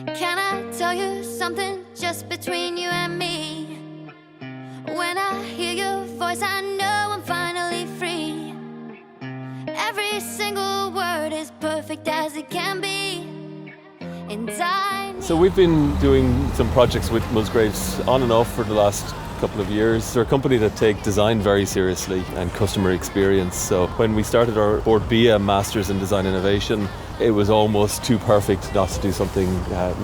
Can I tell you something just between you and me? When I hear your voice, I know I'm finally free. Every single word is perfect as it can be. And So we've been doing some projects with Musgraves on and off for the last couple of years. They're a company that take design very seriously and customer experience. So when we started our BA Masters in Design Innovation, it was almost too perfect not to do something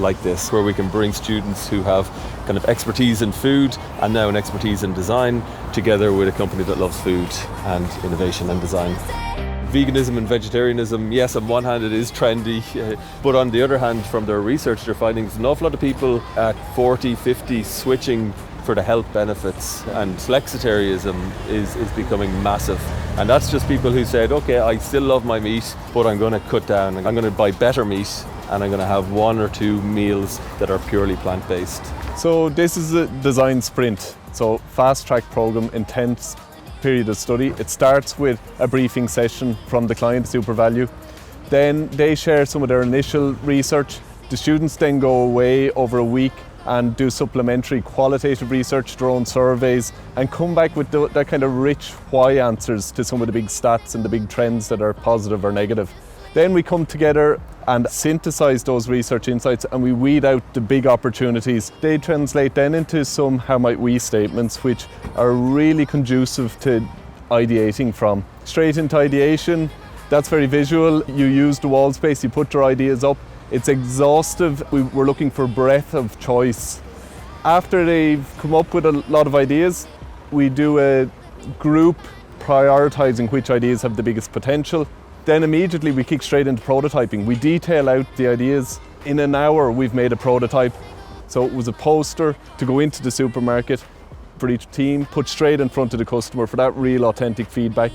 like this, where we can bring students who have kind of expertise in food and now an expertise in design together with a company that loves food and innovation and design. Veganism and vegetarianism, yes, on one hand it is trendy, but on the other hand, from their research, they're finding there's an awful lot of people at 40, 50 switching for the health benefits, and flexitarianism is becoming massive. And that's just people who said, okay, I still love my meat, but I'm going to cut down. I'm going to buy better meat, and I'm going to have 1 or 2 meals that are purely plant-based. So this is a design sprint, so fast-track program, intense period of study. It starts with a briefing session from the client, SuperValue. Then they share some of their initial research. The students then go away over a week and do supplementary qualitative research, their own surveys, and come back with that kind of rich why answers to some of the big stats and the big trends that are positive or negative. Then we come together and synthesize those research insights, and we weed out the big opportunities. They translate then into some how might we statements, which are really conducive to ideating from. Straight into ideation, that's very visual. You use the wall space, you put your ideas up. It's exhaustive. We're looking for breadth of choice. After they've come up with a lot of ideas, we do a group prioritizing which ideas have the biggest potential. Then immediately we kick straight into prototyping. We detail out the ideas. In an hour we've made a prototype. So it was a poster to go into the supermarket for each team, put straight in front of the customer for that real authentic feedback.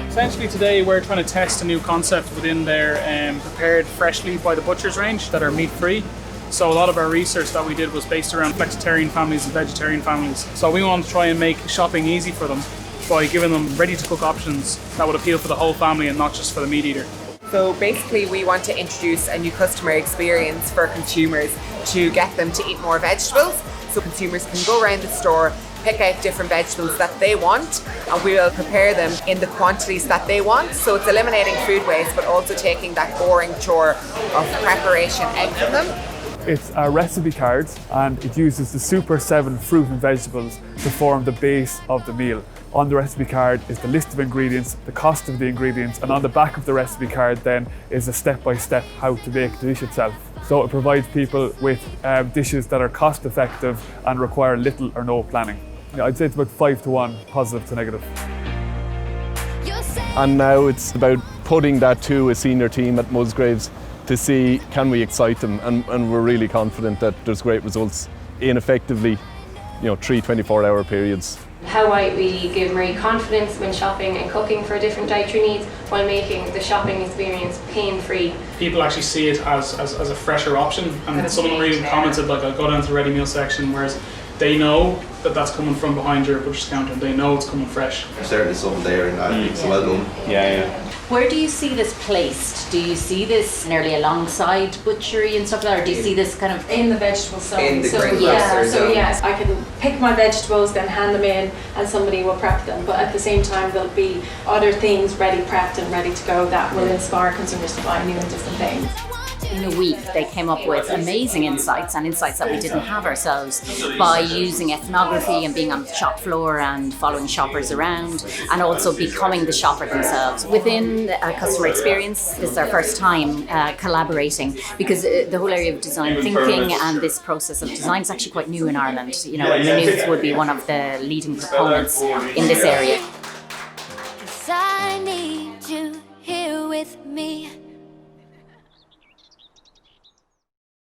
Essentially today we're trying to test a new concept within their prepared freshly by the butcher's range that are meat free. So a lot of our research that we did was based around flexitarian families and vegetarian families. So we want to try and make shopping easy for them by giving them ready to cook options that would appeal for the whole family and not just for the meat eater. So basically we want to introduce a new customer experience for consumers to get them to eat more vegetables. So consumers can go around the store, pick out different vegetables that they want, and we will prepare them in the quantities that they want. So it's eliminating food waste, but also taking that boring chore of preparation out from them. It's a recipe card, and it uses the Super 7 fruit and vegetables to form the base of the meal. On the recipe card is the list of ingredients, the cost of the ingredients, and on the back of the recipe card then is a step-by-step how to make the dish itself. So it provides people with dishes that are cost effective and require little or no planning. I'd say it's about 5-to-1 positive to negative. And now it's about putting that to a senior team at Musgraves to see can we excite them, and we're really confident that there's great results in effectively 3 24-hour periods. How might we give Marie confidence when shopping and cooking for different dietary needs while making the shopping experience pain-free? People actually see it as a fresher option, and some of them even commented like, I'll go down to the ready meal section, whereas they know that that's coming from behind your butcher's counter and they know it's coming fresh. There's certainly something there and I think it's well done. Yeah. Where do you see this placed? Do you see this nearly alongside butchery and stuff like that, or do you see this kind of in the vegetable zone? In the grain yes, zone. Yes, I can pick my vegetables, then hand them in, and somebody will prep them. But at the same time, there'll be other things ready prepped and ready to go that will inspire consumers to buy new and different things. In a week, they came up with amazing insights, and insights that we didn't have ourselves, by using ethnography and being on the shop floor and following shoppers around, and also becoming the shopper themselves. Within customer experience, this is our first time collaborating, because the whole area of design thinking and this process of design is actually quite new in Ireland. And Maynooth would be one of the leading proponents in this area. 'Cause I need you here with me.